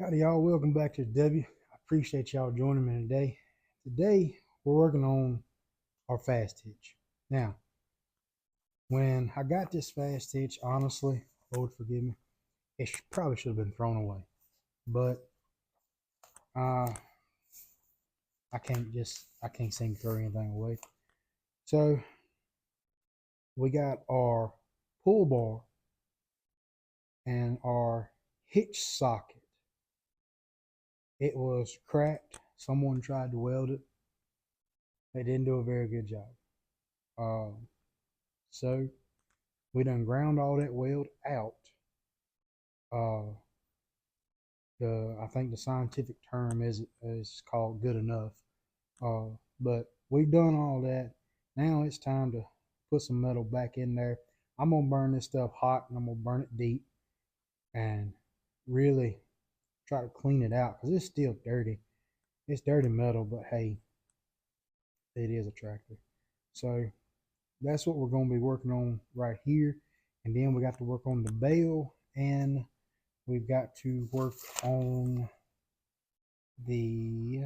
Howdy y'all, welcome back to the W. I appreciate y'all joining me today. Today we're working on our fast hitch. Now, when I got this fast hitch, honestly, Lord forgive me, it probably should have been thrown away. But uh, I can't seem to throw anything away. So we got our pull bar and our hitch socket. It was cracked. Someone tried to weld it. They didn't do a very good job. So we done ground all that weld out. Uh, I think the scientific term is called good enough. But we've done all that. Now it's time to put some metal back in there. I'm gonna burn this stuff hot and I'm gonna burn it deep and really try to clean it out because it's still dirty. It's dirty metal, but hey, it is a tractor. So that's what we're gonna be working on right here. And then we got to work on the bale and we've got to work on the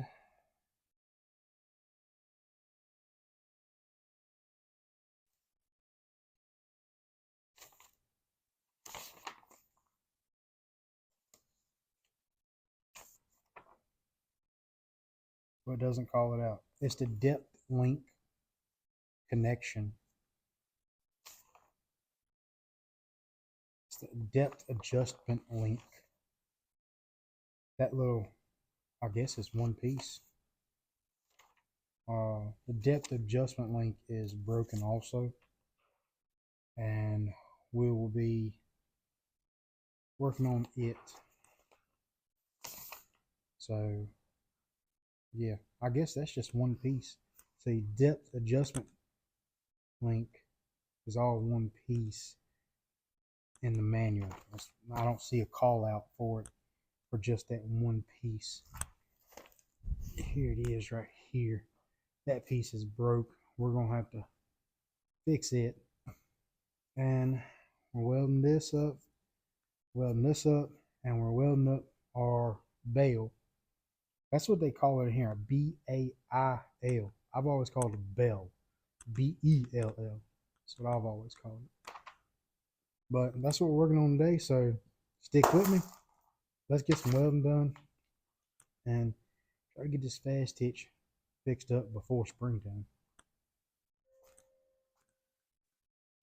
what doesn't call it out. It's the depth link connection. It's the depth adjustment link. That little, I guess it's one piece. The depth adjustment link is broken also, and we will be working on it. So yeah, I guess that's just one piece. See, depth adjustment link is all one piece in the manual. I don't see a call out for it for just that one piece. Here it is right here. That piece is broke. We're gonna have to fix it. And we're welding this up, and we're welding up our bale. That's what they call it here, B-A-I-L. I've always called it bell, B-E-L-L. That's what I've always called it. But that's what we're working on today, so stick with me. Let's get some welding done and try to get this fast hitch fixed up before springtime.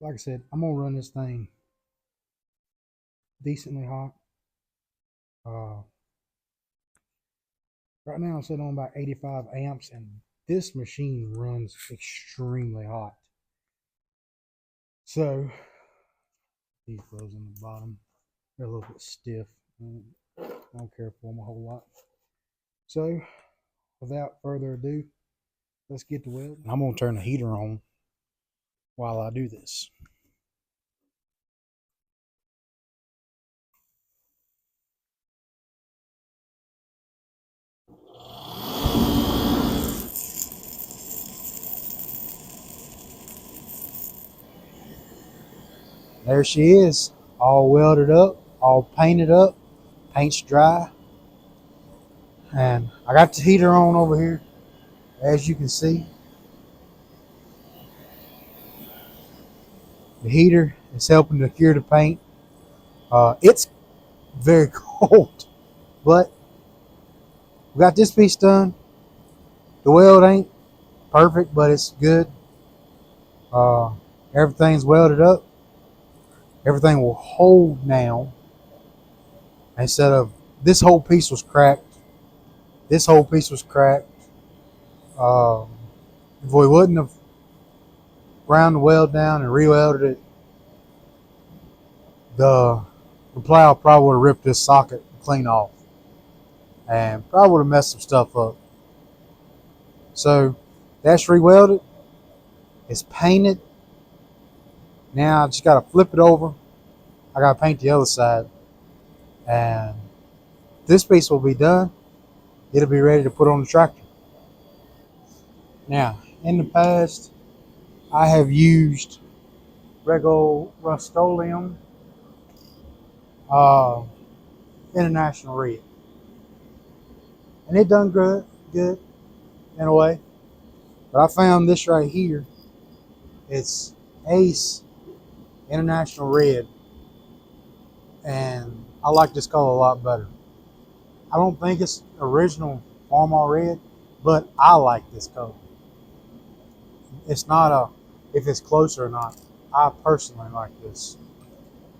Like I said, I'm gonna run this thing decently hot. Uh, right now I'm sitting on about 85 amps, and this machine runs extremely hot. So these gloves on the bottom, they're a little bit stiff. I don't care for them a whole lot. So without further ado, let's get to welding. I'm gonna turn the heater on while I do this. There she is, all welded up, all painted up. Paint's dry. And I got the heater on over here, as you can see. The heater is helping to cure the paint. It's very cold, but we got this piece done. The weld ain't perfect, but it's good. Uh, Everything's welded up. Everything will hold now. Instead of this whole piece was cracked. This whole piece was cracked. Uh, if we wouldn't have ground the weld down and re-welded it, the plow probably would have ripped this socket clean off and probably would have messed some stuff up. So that's re-welded. It's painted. Now I just got to flip it over. I got to paint the other side. And this piece will be done. It'll be ready to put on the tractor. Now, in the past, I have used regular Rust-Oleum International Red. and it done good in a way. But I found this right here. It's Ace International Red, and I like this color a lot better. I don't think it's original Farmall Red, but I like this color. It's not a if it's closer or not. I personally like this,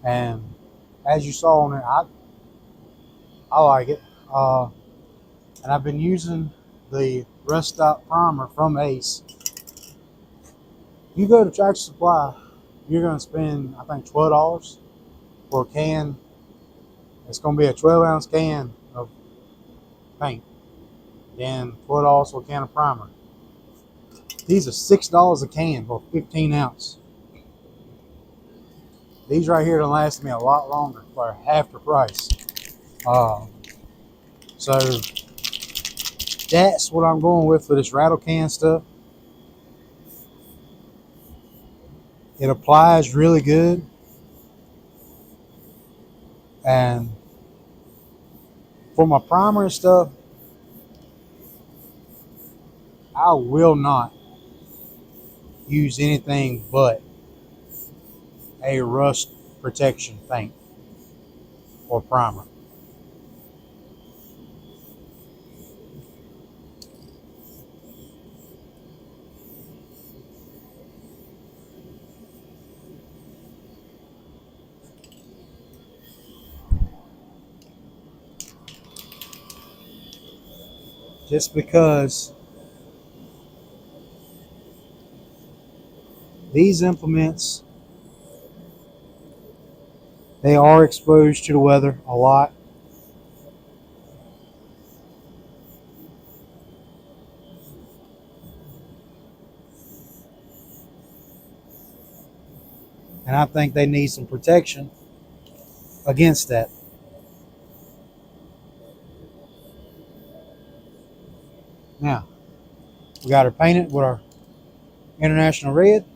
and as you saw on it, I like it. And I've been using the Rust Stop Primer from Ace. You go to Tractor Supply, you're going to spend, I think, $12 for a can. It's going to be a 12-ounce can of paint, then $12 for a can of primer. These are $6 a can for 15 ounce. These right here will last me a lot longer for half the price. So that's what I'm going with for this rattle can stuff. It applies really good, and for my primer and stuff, I will not use anything but a rust protection paint or primer. Just because these implements, they are exposed to the weather a lot. And I think they need some protection against that. Now, we got her painted with our International Red.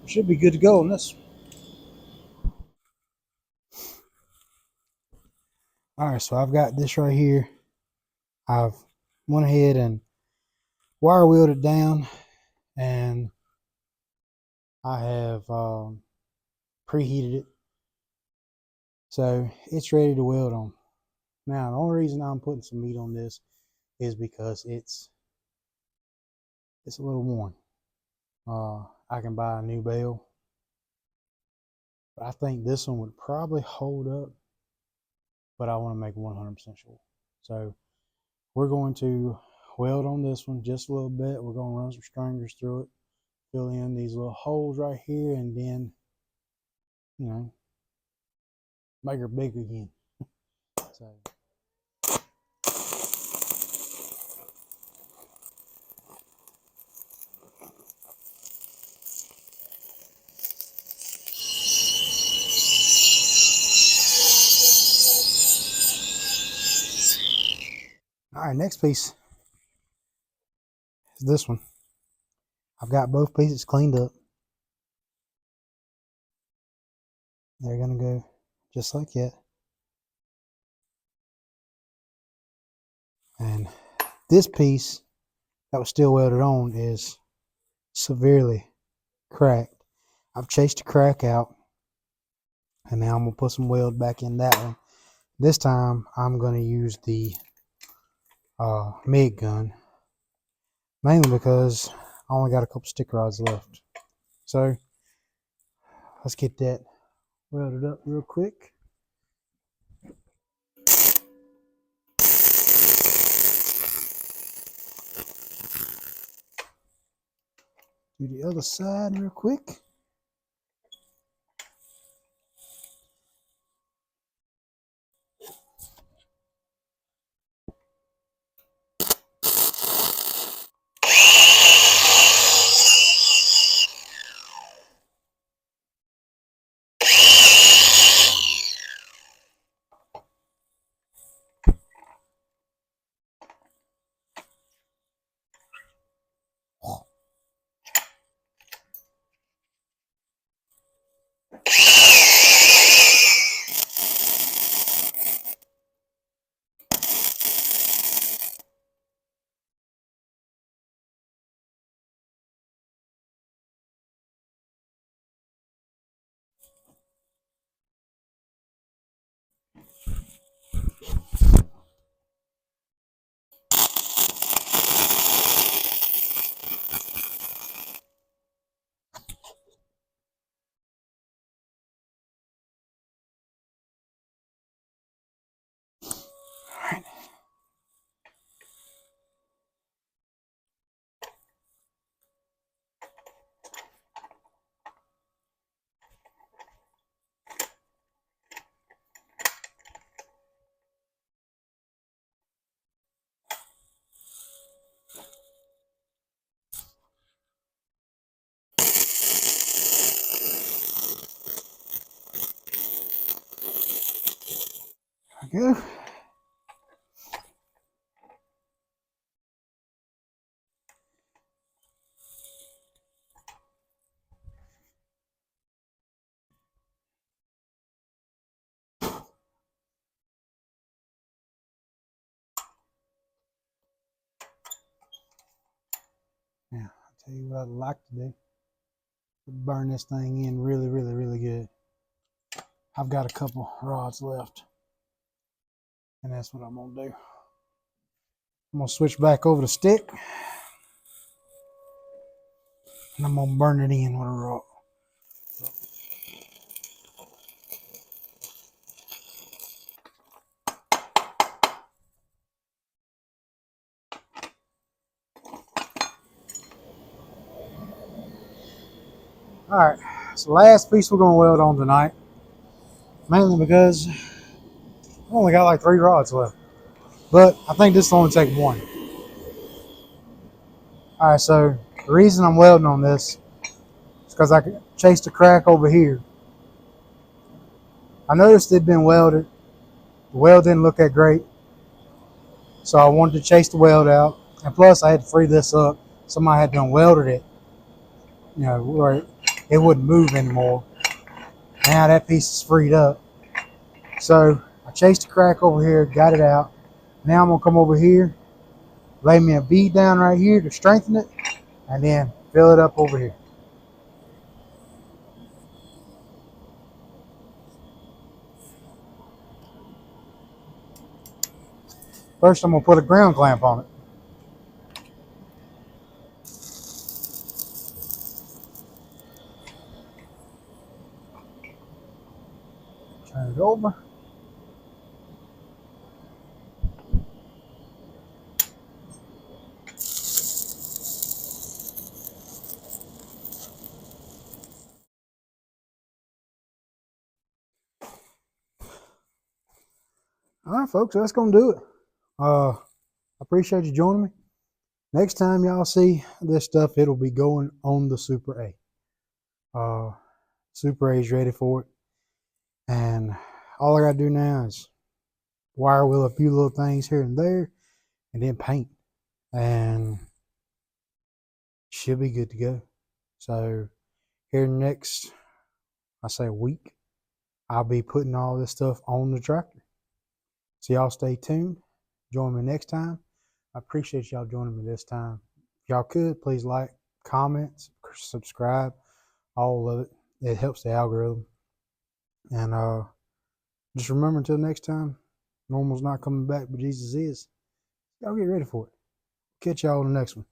We should be good to go on this. All right, so I've got this right here. I've went ahead and wire wheeled it down, and I have preheated it. So it's ready to weld on. Now, the only reason I'm putting some meat on this is because it's a little worn. I can buy a new bale, but I think this one would probably hold up, but I want to make 100% sure. So we're going to weld on this one just a little bit. We're going to run some stringers through it, fill in these little holes right here, and then, you know, make her big again. So all right, next piece is this one. I've got both pieces cleaned up. They're gonna go just like that. And this piece that was still welded on is severely cracked. I've chased the crack out, and now I'm gonna put some weld back in that one. This time I'm gonna use the MIG gun, mainly because I only got a couple stick rods left. So let's get that welded up real quick. Do the other side real quick. go. Now, I'll tell you what I'd like to do. Burn this thing in really, really, really good. I've got a couple rods left, and that's what I'm gonna do. I'm gonna switch back over to stick, and I'm gonna burn it in with a rod. All right, so the last piece we're gonna weld on tonight, mainly because I only got like 3 rods left, but I think this will only take 1. All right, so the reason I'm welding on this is because I chased a crack over here. I noticed it'd been welded. The weld didn't look that great, so I wanted to chase the weld out, and plus I had to free this up. Somebody had done welded it, you know, where it wouldn't move anymore. Now that piece is freed up. So I chased the crack over here, got it out. Now I'm gonna come over here, lay me a bead down right here to strengthen it, and then fill it up over here. First, I'm gonna put a ground clamp on it. Turn it over. All right, folks, that's gonna do it. I appreciate you joining me. Next time y'all see this stuff, it'll be going on the Super A. Super A is ready for it, and all I gotta do now is wire wheel a few little things here and there, and then paint, and should be good to go. So here next, I say a week, I'll be putting all this stuff on the tractor. So y'all stay tuned. Join me next time. I appreciate y'all joining me this time. If y'all could, please like, comment, subscribe, all of it. It helps the algorithm. And just remember, until next time, normal's not coming back, but Jesus is. Y'all get ready for it. Catch y'all on the next one.